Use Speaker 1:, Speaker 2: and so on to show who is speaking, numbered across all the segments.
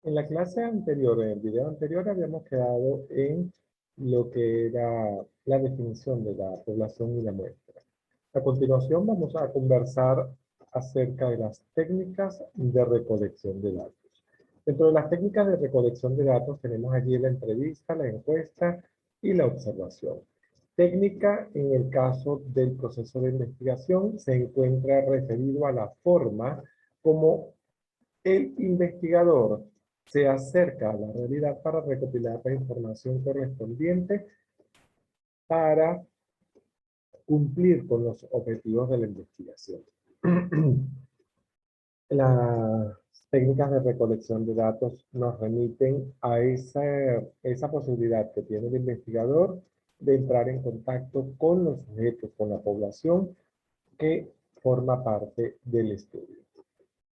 Speaker 1: En la clase anterior, en el video anterior, habíamos quedado en lo que era la definición de la población y la muestra. A continuación vamos a conversar acerca de las técnicas de recolección de datos. Dentro de las técnicas de recolección de datos tenemos allí la entrevista, la encuesta y la observación. Técnica, en el caso del proceso de investigación, se encuentra referido a la forma como el investigador se acerca a la realidad para recopilar la información correspondiente para cumplir con los objetivos de la investigación. Las técnicas de recolección de datos nos remiten a esa posibilidad que tiene el investigador de entrar en contacto con los sujetos, con la población que forma parte del estudio.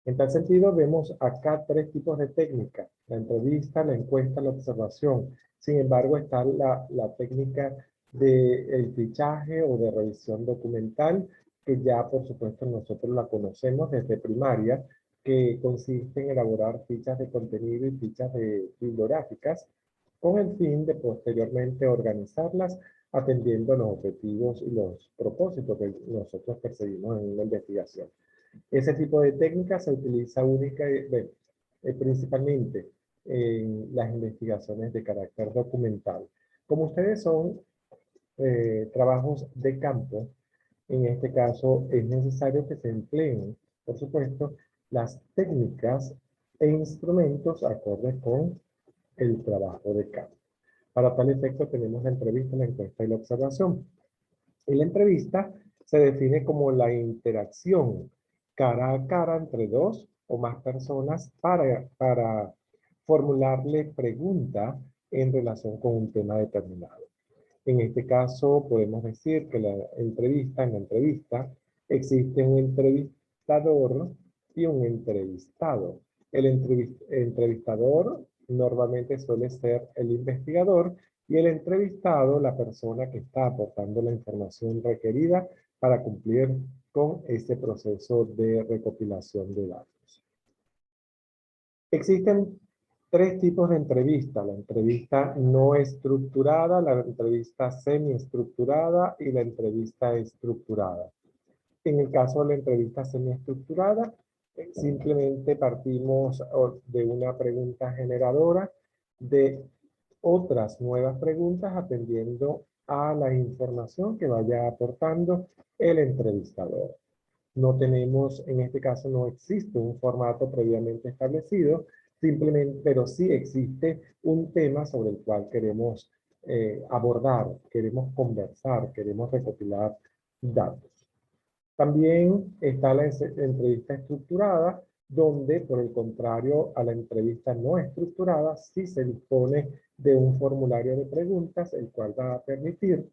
Speaker 1: En tal sentido, vemos acá tres tipos de técnicas: la entrevista, la encuesta, la observación. Sin embargo, está la técnica del fichaje o de revisión documental, que ya por supuesto nosotros la conocemos desde primaria, que consiste en elaborar fichas de contenido y fichas bibliográficas con el fin de posteriormente organizarlas atendiendo los objetivos y los propósitos que nosotros perseguimos en una investigación. Ese tipo de técnica se utiliza principalmente en las investigaciones de carácter documental. Como ustedes son trabajos de campo, en este caso es necesario que se empleen, por supuesto, las técnicas e instrumentos acordes con el trabajo de campo. Para tal efecto tenemos la entrevista, la encuesta y la observación. En la entrevista se define como la interacción cara a cara entre dos o más personas para formularle preguntas en relación con un tema determinado. En este caso podemos decir que en la entrevista existe un entrevistador y un entrevistado. El entrevistador normalmente suele ser el investigador y el entrevistado la persona que está aportando la información requerida para cumplir con este proceso de recopilación de datos. Existen tres tipos de entrevista: la entrevista no estructurada, la entrevista semiestructurada y la entrevista estructurada. En el caso de la entrevista semiestructurada, simplemente partimos de una pregunta generadora de otras nuevas preguntas atendiendo a la información que vaya aportando el entrevistador. No tenemos, en este caso no existe un formato previamente establecido, simplemente, pero sí existe un tema sobre el cual queremos abordar, queremos conversar, queremos recopilar datos. También está la entrevista estructurada, donde por el contrario a la entrevista no estructurada, sí se dispone de un formulario de preguntas, el cual va a permitir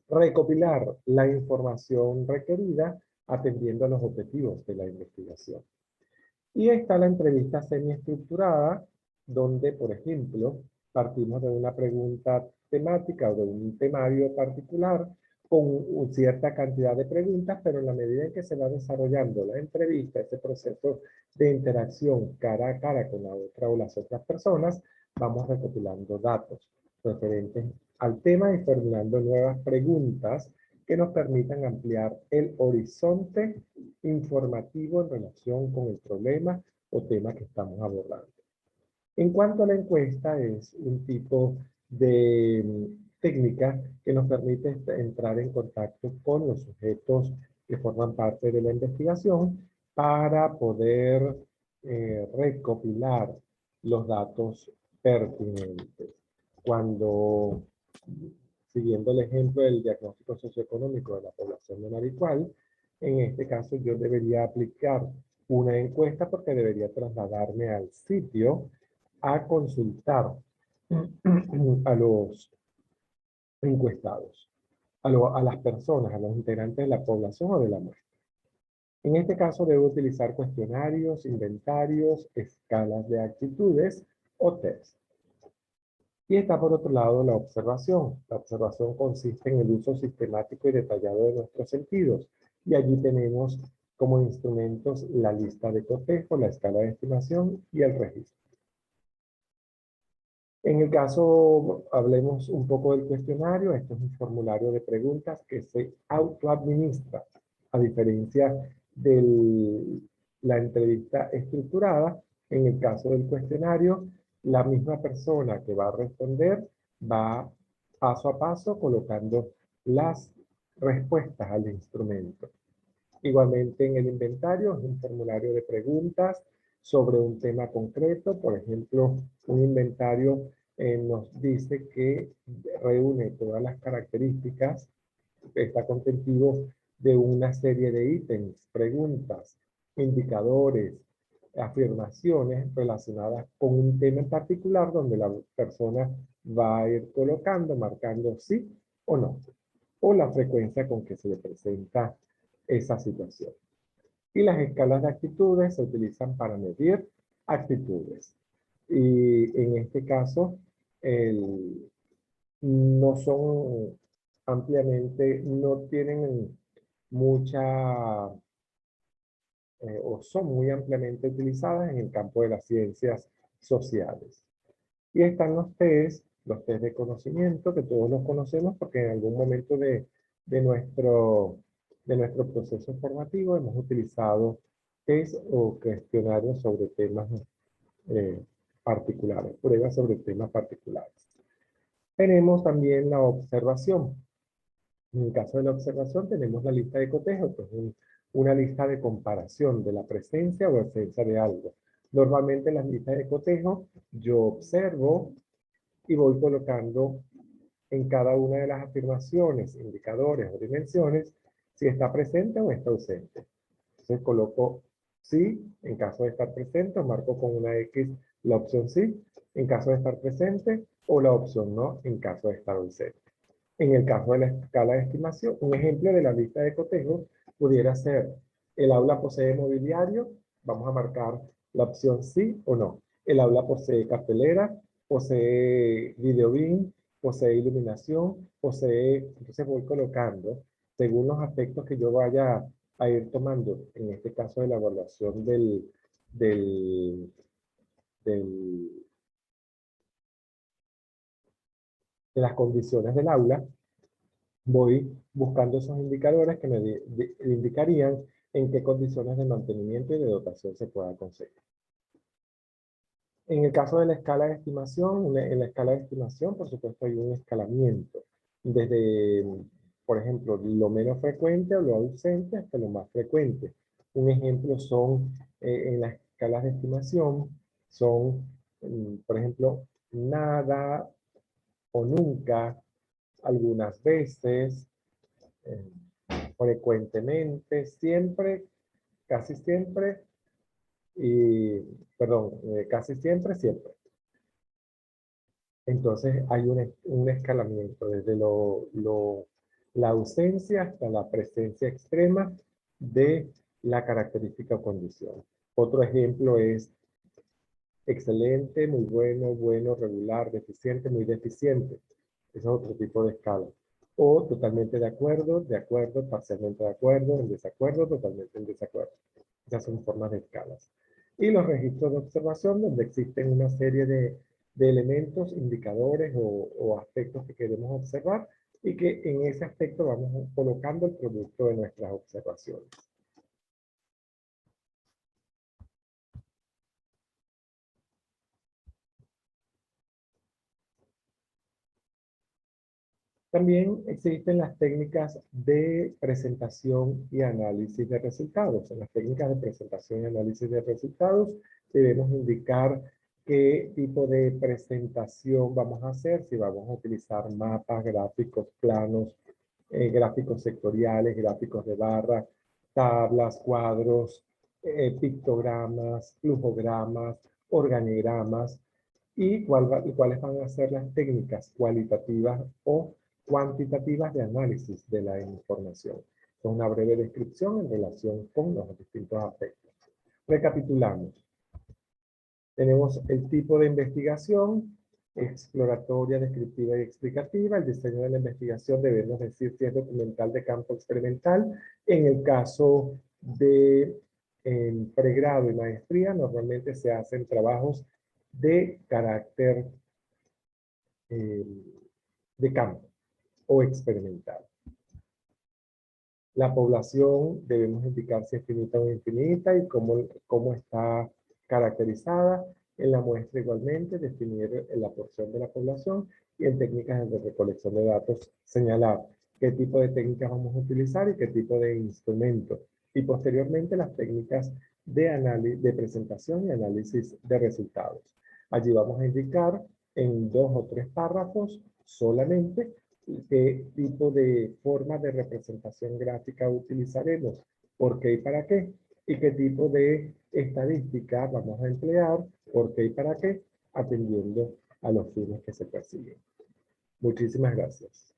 Speaker 1: recopilar la información requerida atendiendo a los objetivos de la investigación. Y está la entrevista semiestructurada, donde, por ejemplo, partimos de una pregunta temática o de un temario particular con cierta cantidad de preguntas, pero en la medida en que se va desarrollando la entrevista, ese proceso de interacción cara a cara con la otra o las otras personas, vamos recopilando datos referentes al tema y formulando nuevas preguntas que nos permitan ampliar el horizonte informativo en relación con el problema o tema que estamos abordando. En cuanto a la encuesta, es un tipo de técnica que nos permite entrar en contacto con los sujetos que forman parte de la investigación para poder recopilar los datos pertinentes. Cuando, siguiendo el ejemplo del diagnóstico socioeconómico de la población de Maricual, en este caso yo debería aplicar una encuesta porque debería trasladarme al sitio a consultar a los encuestados, a las personas, a los integrantes de la población o de la muestra. En este caso debo utilizar cuestionarios, inventarios, escalas de actitudes o test. Y está por otro lado la observación. La observación consiste en el uso sistemático y detallado de nuestros sentidos. Y allí tenemos como instrumentos la lista de cotejo, la escala de estimación y el registro. En el caso, hablemos un poco del cuestionario. Esto es un formulario de preguntas que se autoadministra, a diferencia de la entrevista estructurada. En el caso del cuestionario, la misma persona que va a responder va paso a paso colocando las respuestas al instrumento. Igualmente en el inventario es un formulario de preguntas sobre un tema concreto. Por ejemplo, un inventario nos dice que reúne todas las características, está constituido de una serie de ítems, preguntas, indicadores, afirmaciones relacionadas con un tema en particular donde la persona va a ir colocando, marcando sí o no, o la frecuencia con que se le presenta esa situación. Y las escalas de actitudes se utilizan para medir actitudes. Y en este caso, no son ampliamente, no tienen mucha, o son muy ampliamente utilizadas en el campo de las ciencias sociales. Y están los test de conocimiento, que todos los conocemos porque en algún momento de nuestro, de nuestro proceso formativo hemos utilizado test o cuestionarios sobre temas particulares, pruebas sobre temas particulares. Tenemos también la observación. En el caso de la observación tenemos la lista de cotejo, que es una lista de comparación de la presencia o ausencia de algo. Normalmente en las listas de cotejo yo observo y voy colocando en cada una de las afirmaciones, indicadores o dimensiones si está presente o está ausente. Entonces coloco sí en caso de estar presente, o marco con una X la opción sí en caso de estar presente, o la opción no en caso de estar ausente. En el caso de la escala de estimación, un ejemplo de la lista de cotejo pudiera ser: el aula posee mobiliario, vamos a marcar la opción sí o no. El aula posee cartelera, posee video bin, posee iluminación, posee, entonces voy colocando según los aspectos que yo vaya a ir tomando, en este caso de la evaluación del, del, de las condiciones del aula. Voy buscando esos indicadores que me indicarían en qué condiciones de mantenimiento y de dotación se pueda conseguir. En el caso de la escala de estimación, en la escala de estimación, por supuesto, hay un escalamiento. Desde, por ejemplo, lo menos frecuente o lo ausente hasta lo más frecuente. Un ejemplo son, en las escalas de estimación, son, por ejemplo, nada o nunca, algunas veces, eh, frecuentemente, siempre, casi siempre, y, perdón, casi siempre, siempre. Entonces hay un escalamiento desde la ausencia hasta la presencia extrema de la característica o condición. Otro ejemplo es excelente, muy bueno, bueno, regular, deficiente, muy deficiente. Ese es otro tipo de escala. O totalmente de acuerdo, parcialmente de acuerdo, en desacuerdo, totalmente en desacuerdo. Esas son formas de escalas. Y los registros de observación, donde existen una serie de elementos, indicadores o aspectos que queremos observar y que en ese aspecto vamos colocando el producto de nuestras observaciones. También existen las técnicas de presentación y análisis de resultados. En las técnicas de presentación y análisis de resultados debemos indicar qué tipo de presentación vamos a hacer, si vamos a utilizar mapas, gráficos, planos, gráficos sectoriales, gráficos de barra, tablas, cuadros, pictogramas, flujogramas, organigramas, y cuáles van a ser las técnicas cualitativas o cuantitativas de análisis de la información. Con una breve descripción en relación con los distintos aspectos. Recapitulamos. Tenemos el tipo de investigación: exploratoria, descriptiva y explicativa. El diseño de la investigación debemos decir si es documental, de campo, experimental. En el caso de pregrado y maestría normalmente se hacen trabajos de carácter de campo o experimental. La población debemos indicar si es finita o infinita y cómo está caracterizada. En la muestra igualmente definir la porción de la población y en técnicas de recolección de datos señalar qué tipo de técnicas vamos a utilizar y qué tipo de instrumento. Y posteriormente las técnicas de presentación y análisis de resultados. Allí vamos a indicar en 2 o 3 párrafos solamente qué tipo de forma de representación gráfica utilizaremos, por qué y para qué, y qué tipo de estadística vamos a emplear, por qué y para qué, atendiendo a los fines que se persiguen. Muchísimas gracias.